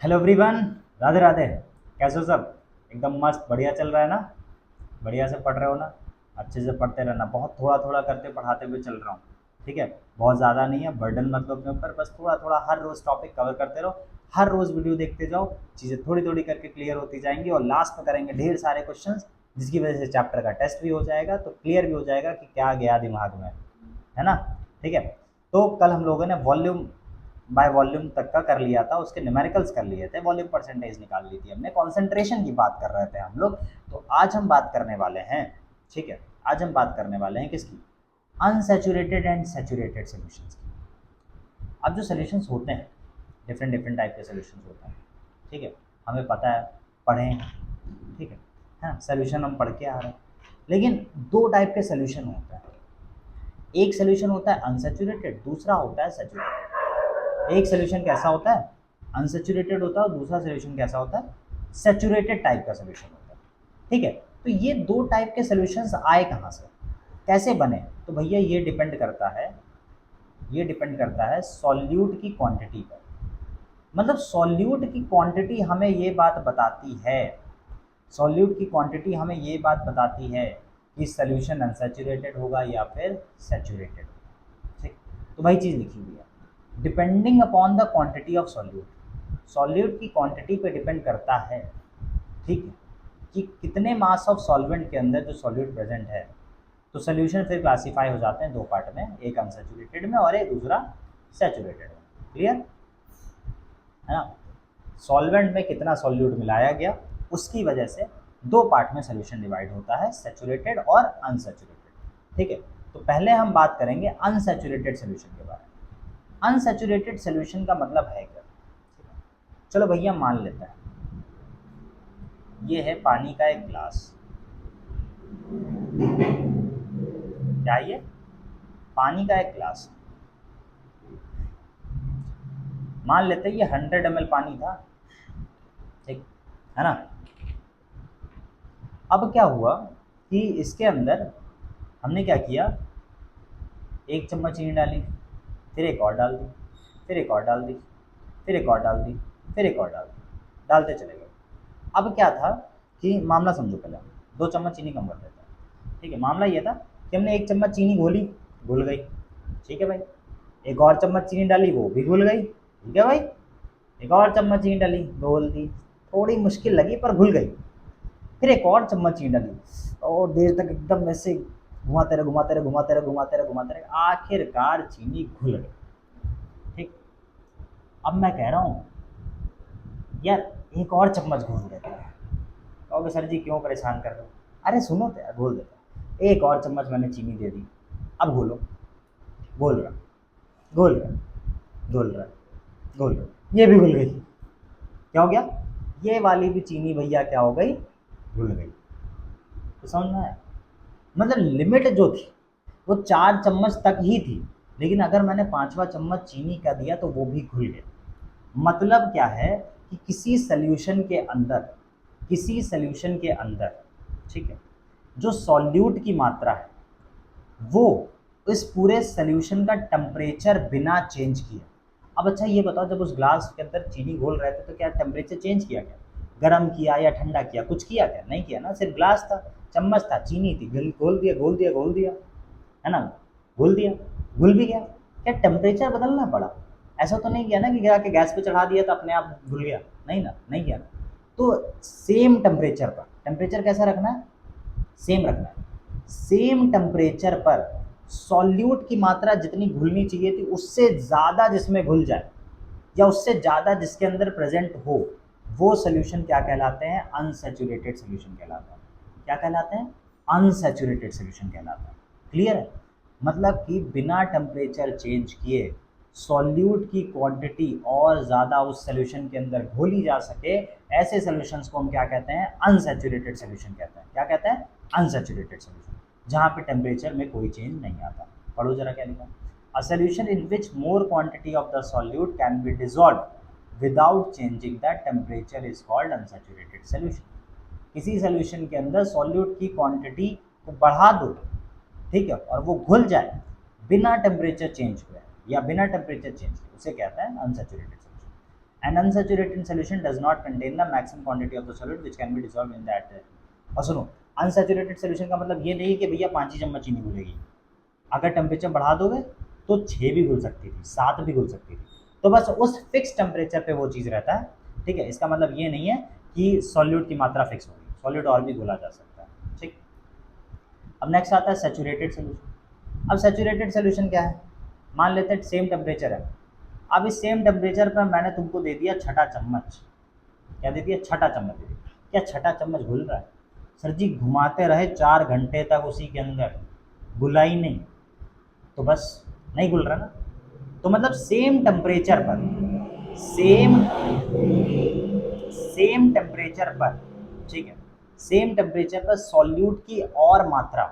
Hello everyone. Radhe Radhe. कैसे हो सब? एकदम मस्त बढ़िया चल रहा है ना? बढ़िया से पढ़ रहे हो ना? अच्छे से पढ़ते रहना, बहुत थोड़ा थोड़ा करते पढ़ाते हुए चल रहा हूँ। ठीक है, बहुत ज़्यादा नहीं है, बर्डन मत लो अपने ऊपर, बस थोड़ा थोड़ा हर रोज़ टॉपिक कवर करते रहो। हर रोज़ वीडियो देखते जाओ, चीज़ें थोड़ी थोड़ी करके क्लियर होती जाएंगी और लास्ट में करेंगे ढेर सारे क्वेश्चंस, जिसकी वजह से चैप्टर का टेस्ट भी हो जाएगा, तो क्लियर भी हो जाएगा कि क्या गया दिमाग में, है ना? ठीक है। तो कल हम लोगों ने वॉल्यूम बाय वॉल्यूम तक का कर लिया था, उसके न्यूमेरिकल्स कर लिए थे, वॉल्यूम परसेंटेज निकाल ली थी हमने, कंसंट्रेशन की बात कर रहे थे हम लोग। तो आज हम बात करने वाले हैं, ठीक है, आज हम बात करने वाले हैं किसकी? अनसैचुरेटेड एंड सैचुरेटेड सॉल्यूशंस की। अब जो सॉल्यूशंस होते हैं, डिफरेंट डिफरेंट टाइप के सॉल्यूशंस होते हैं, ठीक है, हमें पता है, पढ़े हैं, ठीक है, हाँ, सॉल्यूशन हम पढ़ के आ रहे हैं। लेकिन दो टाइप के सॉल्यूशन होते हैं, एक सॉल्यूशन होता है अनसैचुरेटेड, दूसरा होता है सैचुरेटेड। एक सॉल्यूशन कैसा होता है? अनसैचुरेटेड होता है, और दूसरा सॉल्यूशन कैसा होता है? सैचुरेटेड टाइप का सॉल्यूशन होता है। ठीक है, तो ये दो टाइप के सॉल्यूशंस आए कहाँ से, कैसे बने? तो भैया ये डिपेंड करता है सॉल्यूट की क्वांटिटी पर। मतलब सॉल्यूट की क्वांटिटी हमें ये बात बताती है, सॉल्यूट की क्वांटिटी हमें ये बात बताती है कि सॉल्यूशन अनसैचुरेटेड होगा या फिर सैचुरेटेड होगा। ठीक, तो वही चीज़ लिखी हुई है, depending upon the quantity of solute. Solute की क्वांटिटी पे डिपेंड करता है, ठीक है, कि कितने मास ऑफ सॉल्वेंट के अंदर जो सॉल्यूट प्रेजेंट है। तो सॉल्यूशन फिर क्लासीफाई हो जाते हैं दो पार्ट में, एक अनसैचुरेटेड में और एक दूसरा सैचुरेटेड में। क्लियर है ना? सॉल्वेंट में कितना सॉल्यूट मिलाया गया, उसकी वजह से दो पार्ट में सॉल्यूशन डिवाइड होता है, सैचुरेटेड और अनसैचुरेटेड। ठीक है, तो पहले हम बात करेंगे अनसैचुरेटेड सॉल्यूशन के बारे में। अनसैचुरेटेड सॉल्यूशन का मतलब है क्या? चलो भैया मान लेते हैं, ये है पानी का एक ग्लास। क्या ये? पानी का एक ग्लास। मान लेते हैं ये 100 ml पानी था, ठीक है ना? अब क्या हुआ कि इसके अंदर हमने क्या किया, एक चम्मच चीनी डाली, फिर एक और डाल दी, फिर एक और डाल दी, फिर एक और डाल दी, फिर एक और डाल दी, डालते चले गए। अब क्या था कि मामला समझो, पहले 2 चम्मच चीनी कम कर देते हैं। ठीक है, मामला ये था कि हमने एक चम्मच चीनी घोली, घुल गई, ठीक है भाई। एक और चम्मच चीनी डाली, वो भी घुल गई, ठीक है भाई। एक और चम्मच चीनी डाली, घोल दी, थोड़ी मुश्किल लगी पर घुल गई। फिर एक और चम्मच चीनी डाली और देर तक एकदम ऐसे घुमाते रहे, घुमाते रहे, घुमाते रहे, घुमाते रहे, घुमाते रहे, आखिरकार चीनी घुल गई। ठीक, अब मैं कह रहा हूँ यार एक और चम्मच घोल देते हैं। कहोगे सर जी क्यों परेशान कर रहे हो? अरे सुनो तो यार, घोल देते हैं। एक और चम्मच मैंने चीनी दे दी, अब घोलो। घोल रहा, घोल रहा, घोल रहा, घोल रहा, ये भी घुल गई। क्या हो गया? ये वाली भी चीनी भैया क्या हो गई? घुल गई। तो समझ में आया? मतलब लिमिट जो थी वो 4 चम्मच तक ही थी, लेकिन अगर मैंने पांचवा चम्मच चीनी का दिया तो वो भी घुल गया। मतलब क्या है कि किसी सॉल्यूशन के अंदर, ठीक है, जो सॉल्यूट की मात्रा है वो इस पूरे सॉल्यूशन का टेम्परेचर बिना चेंज किए। अब अच्छा ये बताओ, जब उस ग्लास के अंदर चीनी घोल रहे थे तो क्या टेम्परेचर चेंज किया क्या? गर्म किया या ठंडा किया? कुछ किया क्या? नहीं किया ना, सिर्फ ग्लास था, चम्मच था, चीनी थी, घोल दिया, घोल दिया, घोल दिया, है ना? घोल दिया, घुल भी गया। क्या टेम्परेचर बदलना पड़ा? ऐसा तो नहीं किया ना कि गिरा के गैस पे चढ़ा दिया तो अपने आप घुल गया, नहीं ना, नहीं किया ना। तो सेम टेम्परेचर पर, टेम्परेचर कैसा रखना है? सेम रखना है। सेम टेम्परेचर पर सॉल्यूट की मात्रा जितनी घुलनी चाहिए थी उससे ज़्यादा जिसमें घुल जाए, या उससे ज़्यादा जिसके अंदर प्रेजेंट हो, वो सोल्यूशन क्या कहलाते हैं? अनसैचुरेटेड सोल्यूशन कहलाते हैं। क्या कहलाते हैं? अनसैचुरेटेड सोल्यूशन कहलाते हैं। क्लियर है? मतलब कि बिना टेम्परेचर चेंज किए सॉल्यूट की क्वांटिटी और ज़्यादा उस सोल्यूशन के अंदर घोली जा सके, ऐसे सॉल्यूशंस को हम क्या कहते हैं? अनसैचुरेटेड सोल्यूशन कहते हैं। क्या कहते हैं? अनसैचुरेटेड सोल्यूशन, जहाँ पे टेम्परेचर में कोई चेंज नहीं आता। पढ़ो जरा क्या लिखा। A solution in which more quantity of the solute can be dissolved without changing the temperature is called unsaturated solution। किसी सॉल्यूशन के अंदर सॉल्यूट की क्वांटिटी को बढ़ा दो, ठीक है, और वो घुल जाए बिना टेम्परेचर चेंज हुए या बिना टेम्परेचर चेंज किए, उसे कहते हैं unsaturated solution. N unsaturated solution does not contain the maximum quantity of the solid which can be dissolve in that. और सुनो, अनसैचुरेटेड सोल्यूशन का मतलब ये नहीं कि भैया 5 ही चम्मच चीनी घुलेगी। अगर टेम्परेचर बढ़ा दोगे तो 6 भी घुल सकती थी, 7 भी घुल सकती थी। तो बस उस फिक्स टेम्परेचर पे वो चीज़ रहता है, ठीक है। इसका मतलब ये नहीं है कि सॉल्यूट की मात्रा फिक्स होगी, सॉल्यूट और भी घुला जा सकता है, ठीक। अब नेक्स्ट आता है सैचुरेटेड सोल्यूशन। अब सैचुरेटेड सोल्यूशन क्या है, मान लेते हैं सेम टेम्परेचर है। अब इस सेम टेम्परेचर पर मैंने तुमको दे दिया छठा चम्मच। क्या दे दिया, छठा चम्मच दे दिया। क्या छठा चम्मच घुल रहा है? सर जी घुमाते रहे 4 घंटे तक उसी के अंदर, घुला ही नहीं, तो बस नहीं घुल रहा ना। तो मतलब सेम टेम्परेचर पर, सेम सेम टेम्परेचर पर, ठीक है, सेम टेम्परेचर पर सॉल्यूट की और मात्रा,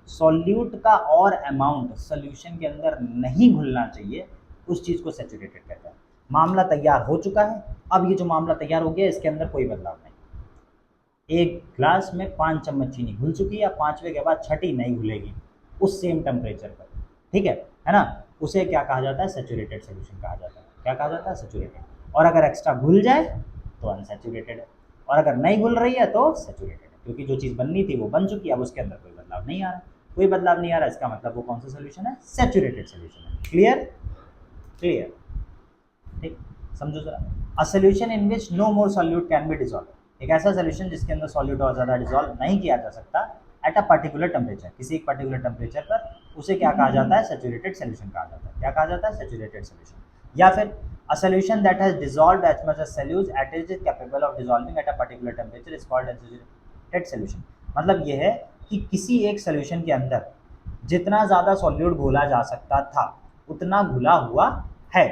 सॉल्यूट का और अमाउंट सॉल्यूशन के अंदर नहीं घुलना चाहिए, उस चीज़ को सैचुरेटेड कहते हैं। मामला तैयार हो चुका है, अब ये जो मामला तैयार हो गया इसके अंदर कोई बदलाव नहीं। एक ग्लास में 5 चम्मच चीनी घुल चुकी है, 5वें के बाद छठी नहीं घुलेगी उस सेम टेम्परेचर पर, ठीक है ना। उसे क्या कहा जाता है, सैचुरेटेड सोल्यूशन कहा जाता है। क्या कहा जाता है, सैचुरेटेड। और अगर एक्स्ट्रा घुल जाए तो अनसैचुरेटेड है, और अगर नहीं घुल रही है तो सैचुरेटेड है, क्योंकि जो चीज़ बननी थी वो बन चुकी है, अब उसके अंदर कोई बदलाव नहीं आ रहा। कोई बदलाव नहीं आ रहा, इसका मतलब वो कौन सा सोल्यूशन है, सैचुरेटेड सोल्यूशन है। क्लियर, क्लियर, ठीक। समझो जरा, a solution in which no more solute can be dissolve, एक ऐसा सोल्यूशन जिसके अंदर सॉल्यूट और ज़्यादा डिसॉल्व नहीं किया जा सकता एट अ पर्टिकुलर टेम्परेचर, किसी एक पर्टिकुलर टेम्परेचर पर, उसे क्या कहा जाता है, सैचुरेटेड सोल्यूशन कहा जाता है। क्या कहा जाता है, सैचुरेटेड सोल्यूशन। या फिर a solution that has dissolved as much as solute at is capable of dissolving at a particular temperature is called unsaturated solution. मतलब ये है कि किसी एक सोल्यूशन के अंदर जितना ज़्यादा सॉल्यूट घोला जा सकता था उतना घुला हुआ है,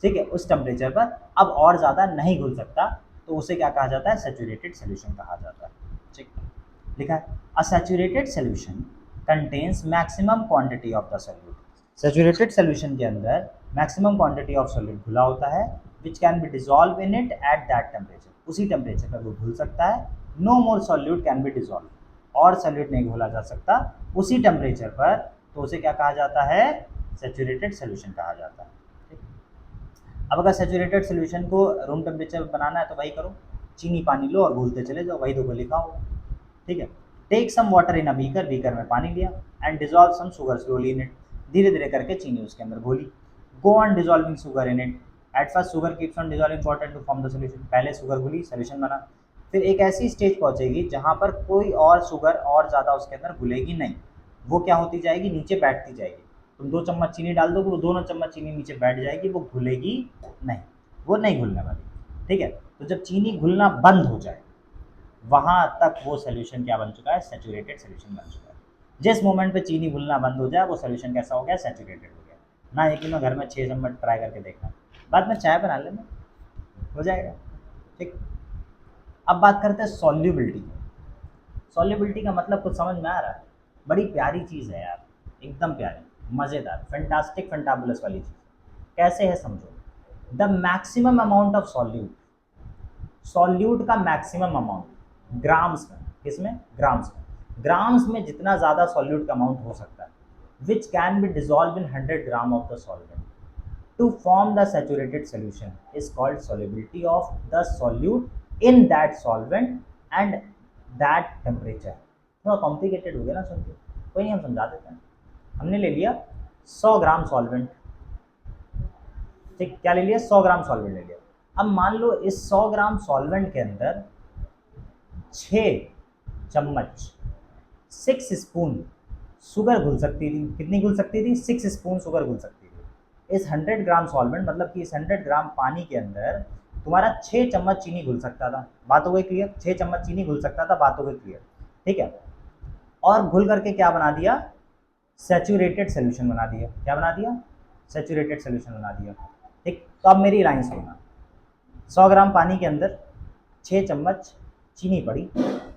ठीक है, उस टेम्परेचर पर, अब और ज़्यादा नहीं घुल सकता, तो उसे क्या कहा जाता है, सैचुरेटेड सोल्यूशन कहा जाता है, ठीक। लिखा है, a saturated solution contains maximum quantity of the solute. Saturated solution के अंदर मैक्सिमम क्वांटिटी ऑफ सॉल्यूट घुला होता है, which can be dissolve in it at that temperature, उसी टेम्परेचर पर वो घुल सकता है। No more solute can be dissolve, और सॉल्यूट नहीं घोला जा सकता उसी टेम्परेचर पर, तो उसे क्या कहा जाता है, सैचुरेटेड सोल्यूशन कहा जाता है। अब अगर सैचुरेटेड सोल्यूशन को रूम टेम्परेचर बनाना है तो वही करो, चीनी पानी लो और घुलते चले जाओ, वही तो लिखा होगा, ठीक है। Take some water in a beaker, beaker में पानी लिया, and dissolve some sugar slowly in it, धीरे धीरे करके चीनी उसके अंदर घोली। Go on dissolving sugar in it, at first sugar keeps on dissolving water to form the solution, पहले शुगर घुली, सोल्यूशन बना। फिर एक ऐसी स्टेज पहुंचेगी जहां पर कोई और शुगर और ज़्यादा उसके अंदर घुलेगी नहीं, वो क्या होती जाएगी, नीचे बैठती जाएगी। तुम 2 चम्मच चीनी डाल दोगे, वो दोनों चम्मच चीनी नीचे बैठ जाएगी, वो घुलेगी नहीं, वो नहीं घुलने वाली, ठीक है। तो जब चीनी घुलना बंद हो जाए वहाँ तक वो सोल्यूशन क्या बन चुका है, सैचुरेटेड सोल्यूशन बन चुका है। जिस मोमेंट पे चीनी घुलना बंद हो जाए वो सोल्यूशन कैसा हो गया, सैचुरेटेड हो गया। ना यकीन में घर में 6 चम्मच ट्राई करके देखना, बाद में चाय बना लेना, हो जाएगा, ठीक। अब बात करते हैं सॉल्युबिलिटी। सॉल्युबिलिटी का मतलब कुछ समझ में आ रहा है, बड़ी प्यारी चीज़ है यार, एकदम प्यारी, मज़ेदार, फैंटास्टिक, फैंटाबुलस वाली चीज़। कैसे है समझो, the maximum amount of solute, solute का मैक्सिमम अमाउंट ग्राम्स में, किसमें, ग्राम्स में, ग्राम्स में जितना ज़्यादा सॉल्यूट का अमाउंट हो सकता है, which can be dissolve in 100 gram of the solvent to form the saturated solution is called solubility of the solute in that solvent and that temperature. थोड़ा कॉम्प्लिकेटेड हो गया ना सुन के, कोई नहीं, हम समझा देते हैं। हमने ले लिया 100 ग्राम सॉल्वेंट, ठीक, क्या ले लिया, 100 ग्राम सॉल्वेंट ले लिया। अब मान लो इस 100 ग्राम सॉल्वेंट के अंदर 6 चम्मच, 6 स्पून शुगर घुल सकती थी। कितनी घुल सकती थी, 6 स्पून शुगर घुल सकती थी। इस 100 ग्राम सॉल्वेंट मतलब कि इस 100 ग्राम पानी के अंदर तुम्हारा 6 चम्मच चीनी घुल सकता था, बात हो गई क्लियर, 6 चम्मच चीनी घुल सकता था, बात हो गई क्लियर, ठीक है। और घुल करके क्या बना दिया, सैचुरेटेड सोल्यूशन बना दिया। क्या बना दिया, सैचुरेटेड सोल्यूशन बना दिया, ठीक। तो अब मेरी लाइन सुनना, 100 ग्राम पानी के अंदर 6 चम्मच चीनी पड़ी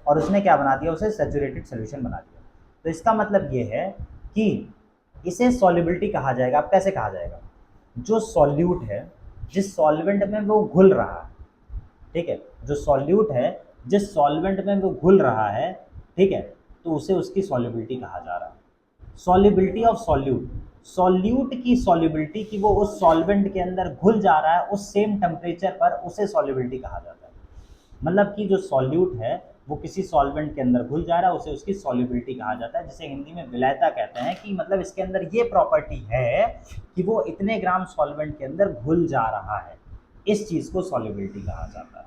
और उसने क्या बना दिया, उसे सैचुरेटेड सोल्यूशन बना दिया। तो इसका मतलब ये है कि इसे सॉल्युबिलिटी कहा जाएगा। अब कैसे कहा जाएगा, जो सॉल्यूट है जिस सॉल्वेंट में वो घुल रहा है, ठीक है, जो सॉल्यूट है जिस सॉल्वेंट में वो घुल रहा है, ठीक है, तो उसे उसकी सॉल्युबिलिटी कहा जा रहा है। सॉल्युबिलिटी ऑफ सॉल्यूट, सॉल्यूट की सॉल्युबिलिटी की वो उस सॉल्वेंट के अंदर घुल जा रहा है उस सेम टेम्परेचर पर, उसे सॉल्युबिलिटी कहा जाता है। मतलब कि जो सॉल्यूट है वो किसी सॉल्वेंट के अंदर घुल जा रहा है, उसे उसकी सॉल्युबिलिटी कहा जाता है, जिसे हिंदी में विलायता कहते हैं। कि मतलब इसके अंदर ये प्रॉपर्टी है कि वो इतने ग्राम सॉल्वेंट के अंदर घुल जा रहा है, इस चीज़ को सॉल्युबिलिटी कहा जाता है।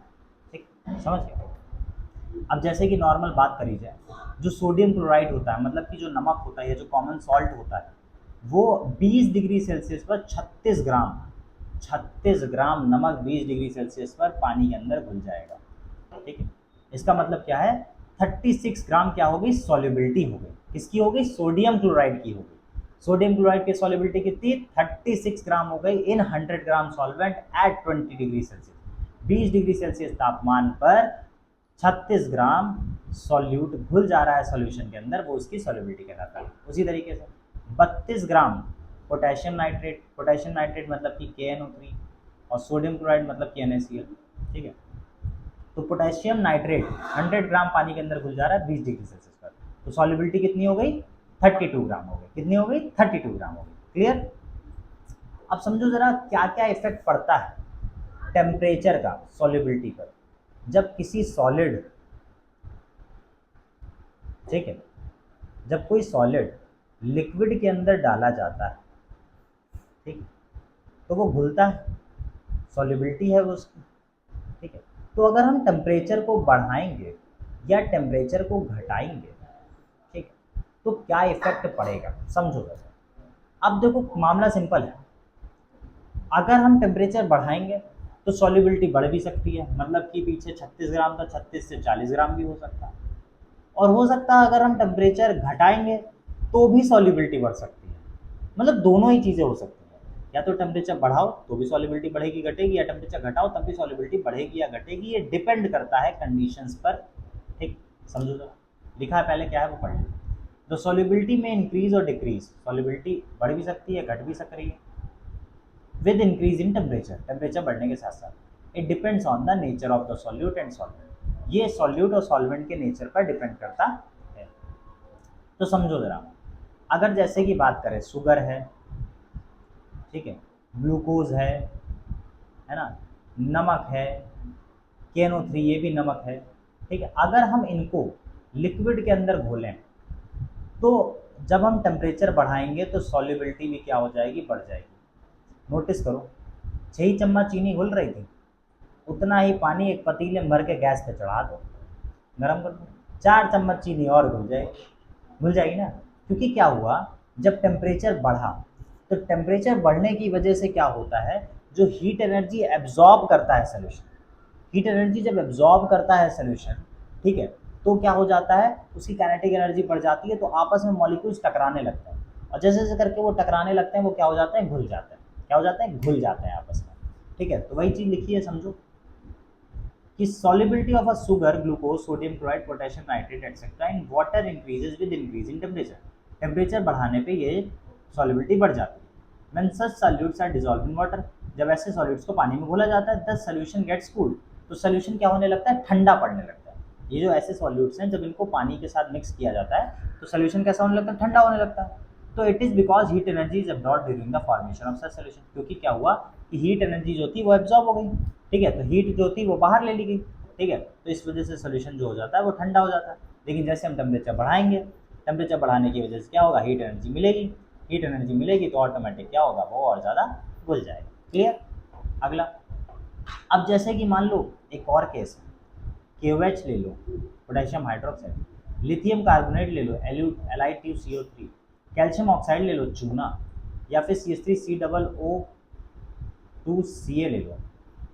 ठीक, समझ गए। अब जैसे कि नॉर्मल बात करी जाए, जो सोडियम क्लोराइड होता है, मतलब कि जो नमक होता है या जो कॉमन सॉल्ट होता है, वो 20 डिग्री सेल्सियस पर 36 ग्राम नमक 20 डिग्री सेल्सियस पर पानी के अंदर घुल जाएगा। ठीक है, इसका मतलब क्या है, 36 ग्राम क्या हो गई, सॉल्युबिलिटी हो गई। किसकी हो गई, सोडियम क्लोराइड की हो गई। सोडियम क्लोराइड की सॉल्युबिलिटी कितनी, 36 ग्राम हो गई in 100 gram solvent at 20 degree Celsius. 20 degree Celsius तापमान पर 36 ग्राम सॉल्यूट घुल जा रहा है सॉल्यूशन के अंदर, वो उसकी सॉल्युबिलिटी कहलाता है। उसी तरीके से 32 gram potassium nitrate, potassium nitrate मतलब कि KNO3, और सोडियम क्लोराइड मतलब कि NaCl। ठीक है, तो पोटेशियम नाइट्रेट 100 ग्राम पानी के अंदर घुल जा रहा है 20 डिग्री सेल्सियस पर, तो सॉल्युबिलिटी कितनी हो गई, 32 ग्राम हो गई। कितनी हो गई, 32 ग्राम हो गई। क्लियर। अब समझो जरा क्या क्या इफेक्ट पड़ता है टेम्परेचर का सॉल्युबिलिटी पर। जब किसी सॉलिड, ठीक है, जब कोई सॉलिड लिक्विड के अंदर डाला जाता है, ठीक, तो वो घुलता है, सॉल्युबिलिटी है वो उसकी। ठीक है, तो अगर हम टेम्परेचर को बढ़ाएंगे या टेम्परेचर को घटाएंगे, ठीक, तो क्या इफेक्ट पड़ेगा, समझो जरा। अब देखो मामला सिंपल है, अगर हम टेम्परेचर बढ़ाएंगे तो सॉल्युबिलिटी बढ़ भी सकती है, मतलब कि पीछे 36 ग्राम था 36 से 40 ग्राम भी हो सकता है, और हो सकता है अगर हम टेम्परेचर घटाएंगे तो भी सॉल्युबिलिटी बढ़ सकती है। मतलब दोनों ही चीज़ें हो सकती हैं, या तो टेम्परेचर बढ़ाओ तो भी सॉल्युबिलिटी बढ़ेगी घटेगी, या टेम्परेचर घटाओ तब भी सॉल्युबिलिटी बढ़ेगी या घटेगी। ये डिपेंड करता है कंडीशंस पर। ठीक, समझो जरा, लिखा है पहले क्या है वो पढ़ लो। द सॉल्युबिलिटी में इंक्रीज और डिक्रीज, सॉल्युबिलिटी बढ़ भी सकती है घट भी सक रही है with increase in temperature, temperature बढ़ने के साथ साथ। It depends on the nature of the solute and solvent, ये सॉल्यूट और सॉल्वेंट के नेचर पर डिपेंड करता है। तो समझो जरा, अगर जैसे कि बात करें शुगर है, ठीक है, ग्लूकोज है ना, नमक है, KNO3 ये भी नमक है। ठीक है, अगर हम इनको लिक्विड के अंदर घोलें तो जब हम टेम्परेचर बढ़ाएंगे तो सॉल्युबिलिटी भी क्या हो जाएगी, बढ़ जाएगी। नोटिस करो, 6 चम्मच चीनी घुल रही थी, उतना ही पानी एक पतीले में भर के गैस पे चढ़ा दो, गर्म कर दो, 4 चम्मच चीनी और घुल जाएगी ना। क्योंकि क्या हुआ, जब टेम्परेचर बढ़ा तो टेम्परेचर बढ़ने की वजह से क्या होता है, जो हीट एनर्जी एब्जॉर्ब करता है सोल्यूशन, हीट एनर्जी जब एब्जॉर्ब करता है सोल्यूशन, ठीक है, तो क्या हो जाता है, उसकी काइनेटिक एनर्जी बढ़ जाती है, तो आपस में मॉलिक्यूल्स टकराने लगते हैं, और जैसे जैसे करके वो टकराने लगते हैं वो क्या हो जाते हैं, घुल जाते हैं। क्या हो जाते हैं, घुल जाते हैं आपस में। ठीक है, तो वही चीज़ लिखी है, समझो कि solubility of a sugar, glucose, sodium chloride, potassium nitrate etc. in water increases with increase in temperature. Temperature बढ़ाने पे ये solubility बढ़ जाती है। When such solutes are dissolved in water, जब ऐसे सॉल्यूट्स को पानी में घोला जाता है, the solution gets cooled, तो सोल्यूशन क्या होने लगता है, ठंडा पड़ने लगता है। ये जो ऐसे सॉल्यूट्स हैं जब इनको पानी के साथ मिक्स किया जाता है तो सोल्यूशन कैसा होने लगता है, ठंडा होने लगता है। तो it is because heat energy is absorb during the formation of such solution, क्योंकि क्या हुआ कि हीट एनर्जी जो थी वो एब्जॉर्ब हो गई। ठीक है, तो हीट जो थी वो बाहर ले ली गई। ठीक है, तो इस वजह से सोल्यूशन जो हो जाता है वो ठंडा हो जाता है। लेकिन जैसे हम टेम्परेचर बढ़ाएंगे, टेम्परेचर बढ़ाने की वजह से क्या होगा, हीट एनर्जी मिलेगी, हीट एनर्जी मिलेगी तो ऑटोमेटिक क्या होगा, वो और ज़्यादा घुल जाएगा। क्लियर। अगला, अब जैसे कि मान लो एक और केस है, KOH ले लो, पोटेशियम हाइड्रोक्साइड, लिथियम कार्बोनेट ले लो, LiTuCO3, कैल्शियम ऑक्साइड ले लो चूना, या फिर CH3COO2Ca ले लो,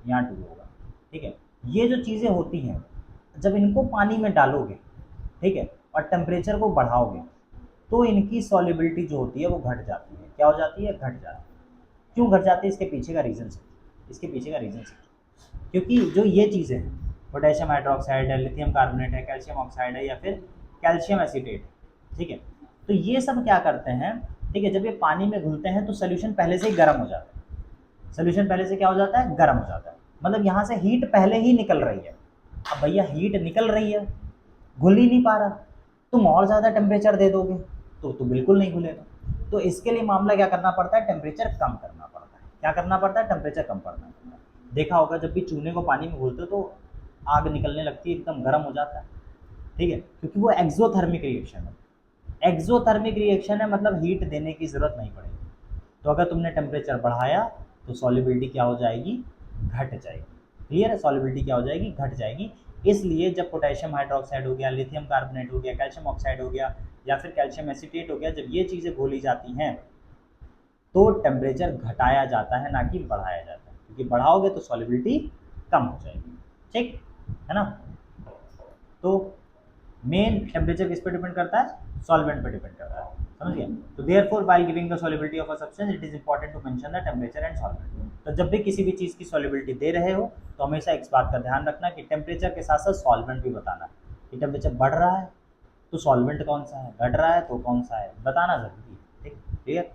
यहाँ 2 होगा। ठीक है, ये जो चीज़ें होती हैं जब इनको पानी में डालोगे, ठीक है, और टेम्परेचर को बढ़ाओगे तो इनकी सॉल्युबिलिटी जो होती है वो घट जाती है। क्या हो जाती है, घट जाती है। क्यों घट जाती है, इसके पीछे का रीज़न है, इसके पीछे का रीज़न है, क्योंकि जो ये चीज़ें हैं, पोटेशियम हाइड्रोक्साइड है, लिथियम कार्बोनेट है, कैल्शियम ऑक्साइड है, या फिर कैल्शियम एसीटेट, ठीक है, तो ये सब क्या करते हैं, ठीक है, जब ये पानी में घुलते हैं तो सोल्यूशन पहले से ही गर्म हो जाता है। सोल्यूशन पहले से क्या हो जाता है, गर्म हो जाता है, मतलब यहाँ से हीट पहले ही निकल रही है। अब भैया हीट निकल रही है, घुल ही नहीं पा रहा, तुम और ज़्यादा टेम्परेचर दे दोगे तो बिल्कुल नहीं घुलेगा। तो इसके लिए मामला क्या करना पड़ता है, टेम्परेचर कम करना पड़ता है। क्या करना पड़ता है, टेम्परेचर कम करना पड़ता है। देखा होगा जब भी चूने को पानी में घोलते हो तो आग निकलने लगती है, एकदम गर्म हो जाता है, ठीक है, क्योंकि वो एक्सोथर्मिक रिएक्शन है। एक्सोथर्मिक रिएक्शन है मतलब हीट देने की ज़रूरत नहीं पड़ेगी। तो अगर तुमने टेम्परेचर बढ़ाया तो सॉल्युबिलिटी क्या हो जाएगी, घट जाएगी। क्लियर है, सॉल्युबिलिटी क्या हो जाएगी, घट जाएगी। इसलिए जब पोटेशियम हाइड्रोक्साइड हो गया, लिथियम कार्बोनेट हो गया, कैल्शियम ऑक्साइड हो गया या फिर कैल्शियम एसीटेट हो गया, जब ये चीज़ें घोली जाती हैं तो टेम्परेचर घटाया जाता है, ना कि बढ़ाया जाता है, क्योंकि बढ़ाओगे तो सॉल्युबिलिटी कम हो जाएगी। ठीक है ना। तो मेन टेम्परेचर किस पे डिपेंड करता है, सॉल्वेंट पे डिपेंड करता है, समझ गए। तो therefore while giving the solubility of a substance it is important to mention the temperature and solvent. तो जब भी किसी भी चीज़ की सॉल्युबिलिटी दे रहे हो तो हमेशा इस बात का ध्यान रखना कि टेम्परेचर के साथ साथ सॉल्वेंट भी बताना कि टेम्परेचर बढ़ रहा है तो सॉल्वेंट कौन सा है, घट रहा है तो कौन सा है, बताना जरूरी है। ठीक, क्लियर।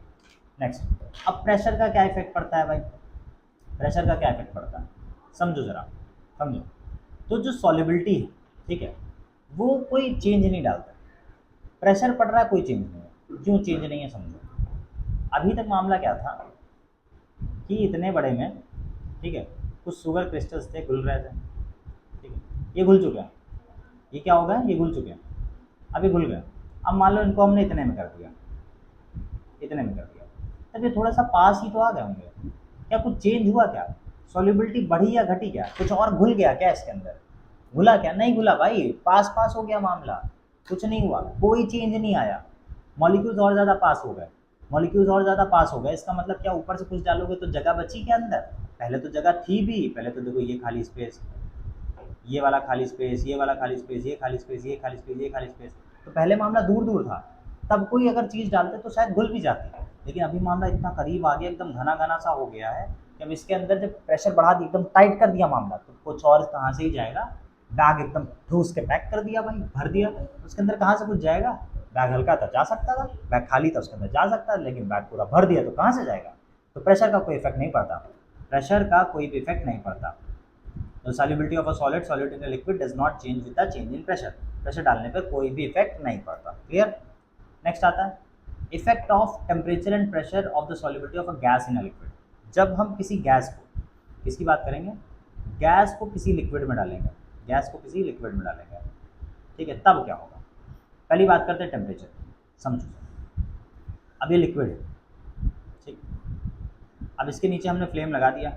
नेक्स्ट, अब प्रेशर का क्या इफेक्ट पड़ता है भाई, प्रेशर का क्या इफेक्ट पड़ता है, समझो ज़रा, समझो। तो जो सॉल्युबिलिटी है, ठीक है, वो कोई चेंज नहीं डालता। प्रेशर पड़ रहा है, कोई चेंज नहीं है। क्यों चेंज नहीं है, समझो। अभी तक मामला क्या था कि इतने बड़े में, ठीक है, कुछ शुगर क्रिस्टल्स थे, घुल रहे थे, ठीक है, ये घुल चुके हैं, ये क्या हो गया, ये घुल चुके हैं, अभी घुल गए। अब मान लो इनको हमने इतने में कर दिया, इतने में कर दिया, तब ये थोड़ा सा पास ही तो आ गए होंगे। क्या कुछ चेंज हुआ क्या, सॉल्युबिलिटी बढ़ी या घटी, क्या कुछ और घुल गया क्या इसके अंदर, घुला क्या, नहीं घुला भाई, पास पास हो गया मामला, कुछ नहीं हुआ, कोई चेंज नहीं आया। मॉलिक्यूल्स और ज़्यादा पास हो गए, मॉलिक्यूल्स और ज़्यादा पास हो गए, इसका मतलब क्या, ऊपर से कुछ डालोगे तो जगह बची क्या अंदर, पहले तो जगह थी भी, पहले तो देखो ये खाली स्पेस, ये वाला खाली स्पेस, ये वाला खाली स्पेस, ये खाली स्पेस, ये खाली स्पेस, ये खाली स्पेस, तो पहले मामला दूर दूर था, तब कोई अगर चीज़ डालते तो शायद घुल भी जाती। लेकिन अभी मामला इतना करीब आ गया, एकदम घना घना सा हो गया है कि अब इसके अंदर जब प्रेशर बढ़ा दिया, एकदम टाइट कर दिया मामला, तो कुछ और कहाँ से ही जाएगा, बैग एकदम ठूस के पैक कर दिया भाई, भर दिया, उसके अंदर कहाँ से कुछ जाएगा। बैग हल्का था जा सकता था, बैग खाली था उसके अंदर जा सकता था, लेकिन बैग पूरा भर दिया तो कहाँ से जाएगा। तो प्रेशर का कोई इफेक्ट नहीं पड़ता, प्रेशर का कोई भी इफेक्ट नहीं पड़ता। तो solubility of a solid in a liquid does not change with the change in pressure, pressure डालने पर कोई भी इफेक्ट नहीं पड़ता। क्लियर। नेक्स्ट आता है effect of temperature and pressure of the solubility of a gas in a liquid. जब हम किसी गैस को, किसकी बात करेंगे, गैस को किसी लिक्विड में डालेंगे, गैस को किसी लिक्विड में डालेंगे, ठीक है, तब क्या होगा। पहली बात करते हैं टेम्परेचर, समझो। अब ये लिक्विड है, ठीक, अब इसके नीचे हमने फ्लेम लगा दिया,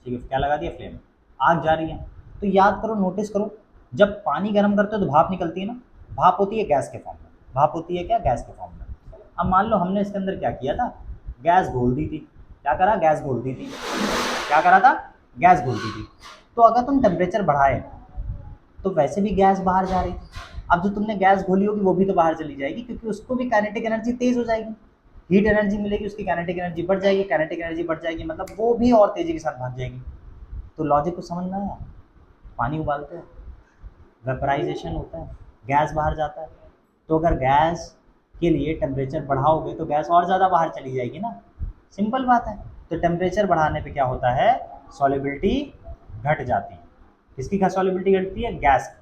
ठीक है, क्या लगा दिया, फ्लेम, आग जा रही है। तो याद करो, नोटिस करो, जब पानी गर्म करते हो तो भाप निकलती है ना, भाप होती है गैस के फॉर्म में, भाप होती है क्या, गैस के फॉर्म में। अब मान लो हमने इसके अंदर क्या किया था, गैस घोल दी थी, क्या करा, गैस घोल दी थी, क्या करा था, गैस घोल दी थी। तो अगर तुम टेम्परेचर बढ़ाए तो वैसे भी गैस बाहर जा रही थी, अब जो तुमने गैस घोली होगी वो भी तो बाहर चली जाएगी, क्योंकि उसको भी काइनेटिक एनर्जी तेज हो जाएगी, हीट एनर्जी मिलेगी, उसकी काइनेटिक एनर्जी बढ़ जाएगी, काइनेटिक एनर्जी बढ़ जाएगी मतलब वो भी और तेज़ी के साथ भाग जाएगी। तो लॉजिक को समझ में आया, पानी उबालते हैं, वेपराइजेशन होता है, गैस बाहर जाता है, तो अगर गैस के लिए टेम्परेचर बढ़ाओगे तो गैस और ज़्यादा बाहर चली जाएगी ना, सिंपल बात है। तो टेम्परेचर बढ़ाने पे क्या होता है, सॉल्युबिलिटी घट जाती है। किसकी सॉल्युबिलिटी घटती है, गैस की,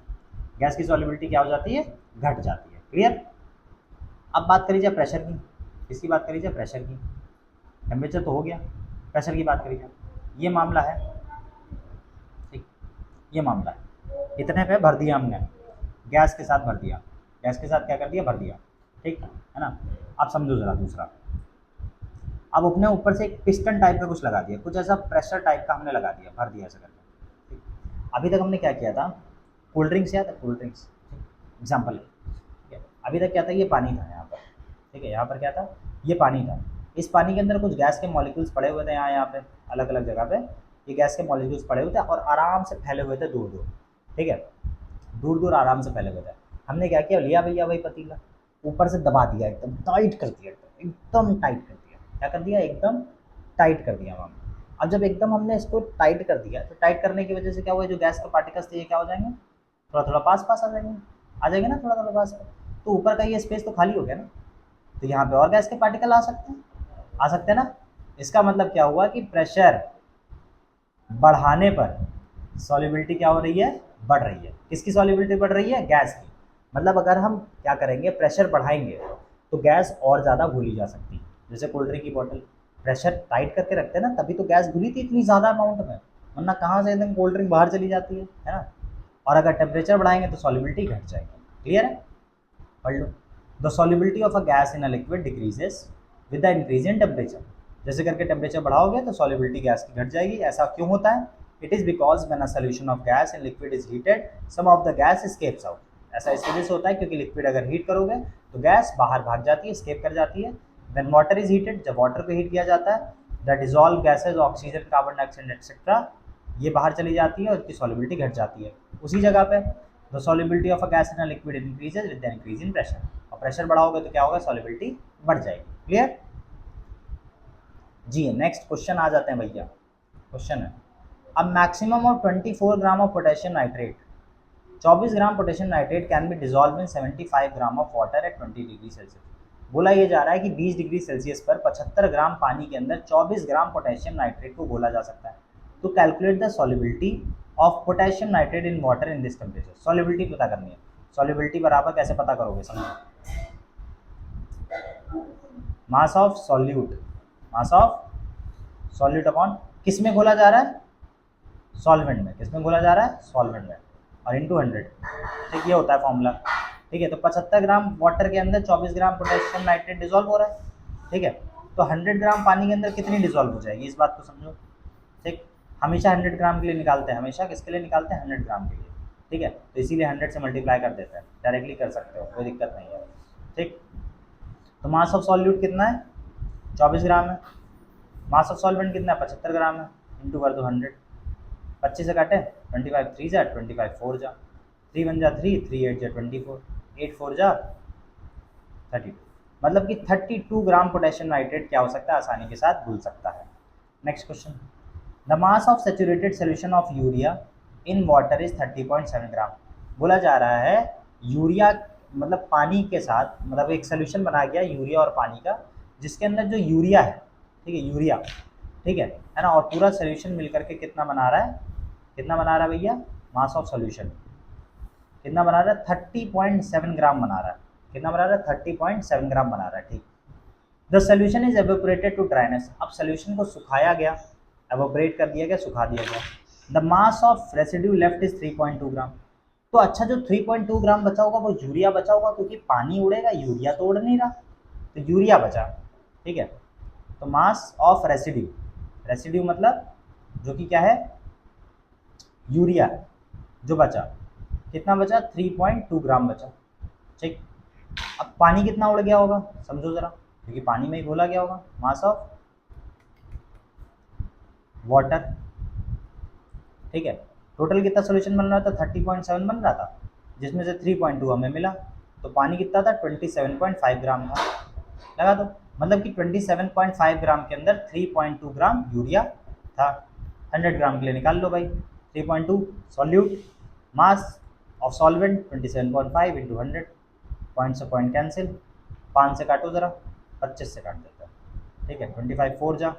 गैस की सॉल्युबिलिटी क्या हो जाती है, घट जाती है। क्लियर। अब बात करी जाए प्रेशर की, किसकी बात करी जाए, प्रेशर की। टेम्परेचर तो हो गया, प्रेशर की बात करी जाए, ये मामला है, ठीक, ये मामला है, इतने पे भर दिया हमने, गैस के साथ भर दिया, गैस के साथ क्या कर दिया, भर दिया, ठीक है ना। अब समझो ज़रा दूसरा, अब अपने ऊपर से एक पिस्टन टाइप का कुछ लगा दिया, कुछ ऐसा प्रेशर टाइप का हमने लगा दिया, भर दिया ऐसा करके, ठीक। अभी तक हमने क्या किया था, कोल्ड ड्रिंक्स या कोल्ड ड्रिंक्स एग्जाम्पल, ठीक है, अभी तक क्या था, ये पानी था यहाँ पर, ठीक है, यहाँ पर क्या था, ये पानी था, इस पानी के अंदर कुछ गैस के मॉलिक्यूल्स पड़े हुए थे, यहाँ पे अलग अलग जगह पे ये गैस के मॉलिक्यूल्स पड़े हुए थे और आराम से फैले हुए थे दूर दूर, ठीक है, दूर दूर आराम से फैले हुए थे। हमने क्या किया, लिया भैया वही पतीला, ऊपर से दबा दिया, एकदम टाइट कर दिया, एकदम टाइट कर दिया, क्या कर दिया, एकदम टाइट कर दिया वहाँ। अब जब एकदम हमने इसको टाइट कर दिया तो टाइट करने की वजह से क्या हुआ, जो गैस के पार्टिकल्स थे ये क्या हो जाएंगे, थोड़ा थोड़ा पास पास आ जाएंगे, आ जाएंगे ना, थोड़ा थोड़ा पास पास, तो ऊपर का ये स्पेस तो खाली हो गया ना, तो यहाँ पे और गैस के पार्टिकल आ सकते हैं, आ सकते हैं ना। इसका मतलब क्या हुआ कि प्रेशर बढ़ाने पर सॉल्युबिलिटी क्या हो रही है, बढ़ रही है। किसकी सॉल्युबिलिटी बढ़ रही है, गैस की। मतलब अगर हम क्या करेंगे, प्रेशर बढ़ाएंगे तो गैस और ज़्यादा घुली जा सकती है। जैसे कोल्ड ड्रिंक की बॉटल प्रेशर टाइट करके रखते हैं ना, तभी तो गैस घुली थी इतनी ज़्यादा अमाउंट में, वरना कहाँ से एकदम कोल्ड ड्रिंक बाहर चली जाती है ना। और अगर टेम्परेचर बढ़ाएंगे तो सॉल्युबिलिटी घट जाएगी। क्लियर है? पढ़ लो। The solubility of a gas in a liquid decreases with the increase in temperature. जैसे करके टेम्परेचर बढ़ाओगे तो सॉल्युबिलिटी गैस की घट जाएगी। ऐसा क्यों होता है? It is because when a solution of gas in liquid is heated some of the gas escapes out. ऐसा इस वजह से होता है क्योंकि लिक्विड अगर हीट करोगे तो गैस बाहर भाग जाती है, एस्केप कर जाती है। व्हेन वाटर इज हीटेड, जब वाटर को हीट किया जाता है, the dissolve gases oxygen, carbon dioxide etcetera ये बाहर चली जाती है और इसकी सॉल्युबिलिटी घट जाती है। उसी जगह पे the solubility of a gas in a liquid increases with the increase in pressure. और प्रेशर बढ़ाओगे तो क्या होगा? सॉल्युबिलिटी बढ़ जाएगी। क्लियर? जी नेक्स्ट क्वेश्चन आ जाते हैं भैया। क्वेश्चन है अब maximum of 24 gram of potassium nitrate, 24 gram potassium nitrate can be dissolve in 75 gram of water at 20 degree Celsius. बोला ये जा रहा है कि 20 डिग्री सेल्सियस पर 75 ग्राम पानी के अंदर 24 ग्राम पोटेशियम नाइट्रेट को घोला जा सकता है। तो calculate the solubility of potassium nitrate in water in this temperature. Solubility पता करनी है। सॉल्युबिलिटी बराबर कैसे पता करोगे? समझो, mass of solute, mass of solute upon किस में घोला जा रहा है? सॉल्वेंट में। किस में घोला जा रहा है? सॉल्वेंट में। और इंटू 100। ठीक, ये होता है फॉर्मूला। ठीक है, तो 75 ग्राम वाटर के अंदर 24 ग्राम पोटेशियम नाइट्रेट डिजॉल्व हो रहा है। ठीक है, तो 100 ग्राम पानी के अंदर कितनी डिजॉल्व हो जाएगी, इस बात को समझो। ठीक, हमेशा 100 ग्राम के लिए निकालते हैं, हमेशा किसके लिए निकालते हैं? 100 ग्राम के लिए। ठीक है, तो इसीलिए 100 से मल्टीप्लाई कर देते हैं, डायरेक्टली कर सकते हो, कोई दिक्कत नहीं है। ठीक, तो मास ऑफ सॉल्यूट कितना है? 24 ग्राम है। मास ऑफ सॉल्वेंट कितना है? 75 ग्राम है। इंटू कर दो 100, 25 से काटे 25 3 जा 25 4 जा 3 1 जा 3 3 8 जा 24 8 4 जा 32। मतलब कि 32 ग्राम पोटेशियम नाइट्रेट क्या हो सकता है? आसानी के साथ घुल सकता है। Next question, the mass of saturated solution of urea in water is 30.7 ग्राम। बोला जा रहा है यूरिया मतलब पानी के साथ, मतलब एक सोल्यूशन बना गया यूरिया और पानी का, जिसके अंदर जो यूरिया है, ठीक है, यूरिया, ठीक है ना, और पूरा सोल्यूशन मिलकर के कितना बना रहा है? कितना बना रहा है भैया? मास ऑफ सोल्यूशन कितना बना रहा है? 30.7 ग्राम बना रहा है। कितना बना रहा है? 30.7 ग्राम बना रहा है। ठीक, the solution is evaporated to dryness. अब सोल्यूशन को सुखाया गया, एवेपोरेट कर दिया गया, सुखा दिया गया। The mass of residue left is 3.2 ग्राम। तो अच्छा, जो 3.2 ग्राम बचा होगा वो यूरिया बचा होगा, क्योंकि पानी उड़ेगा, यूरिया तो उड़ नहीं रहा, तो यूरिया बचा। ठीक है, तो मास ऑफ रेसिड्यू, रेसिड्यू मतलब जो कि क्या है? यूरिया, जो बचा, कितना बचा? 3.2 ग्राम बचा। ठीक, अब पानी कितना उड़ गया होगा समझो ज़रा, क्योंकि पानी में ही घोला गया होगा। मास ऑफ वाटर, ठीक है, टोटल कितना सोल्यूशन बन रहा था? 30.7 बन रहा था, जिसमें से 3.2 हमें मिला, तो पानी कितना था? 27.5 ग्राम था। लगा दो, मतलब कि 27.5 ग्राम के अंदर 3.2 ग्राम यूरिया था। 100 ग्राम के लिए निकाल लो भाई, 3.2 solute, mass of solvent 27.5 into 100, point से पॉइंट कैंसिल, 5 से काटो ज़रा, 25 से काट देता है। ठीक है, 25 4 जा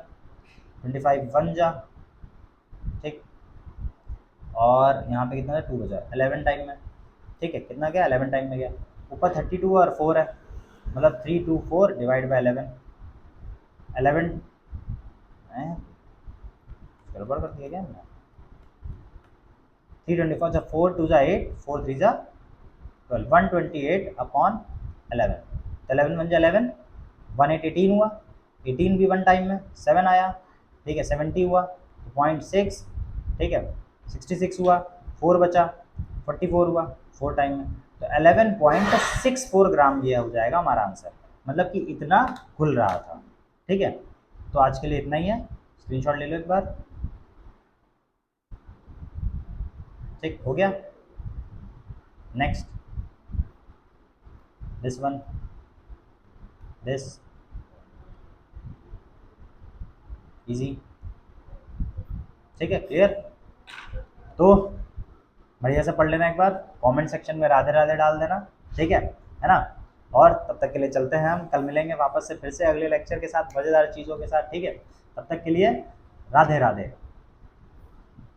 25 1 जा, ठीक, और यहाँ पे कितना था? 2 बजा, 11 टाइम में। ठीक है, कितना गया? 11 टाइम में गया। ऊपर 32 और 4 है, मतलब 3 2 4 डिवाइड बाई 11, 11 गड़बड़ कर दिया क्या हमने? 324 जब 4 2 जा 8 4 3 जा 12, 128 अपॉन 11, तो 11 1 जा 11, 1 8 18 हुआ, 18 भी 1 टाइम में, 7 आया, ठीक है, 70 हुआ, 0.6, ठीक है, 66 हुआ, 4 बचा, 44 हुआ 4 टाइम में, तो 11.64 ग्राम ये हो जाएगा हमारा आंसर। मतलब कि इतना घुल रहा था। ठीक है, तो आज के लिए इतना ही है, स्क्रीनशॉट ले लो एक बार। ठीक, हो गया। Next, this one, this easy. ठीक है, क्लियर? तो बढ़िया से पढ़ लेना एक बार, कमेंट सेक्शन में राधे राधे डाल देना। ठीक है ना? और तब तक के लिए चलते हैं, हम कल मिलेंगे वापस से फिर से अगले लेक्चर के साथ, मज़ेदार चीज़ों के साथ। ठीक है, तब तक के लिए राधे राधे।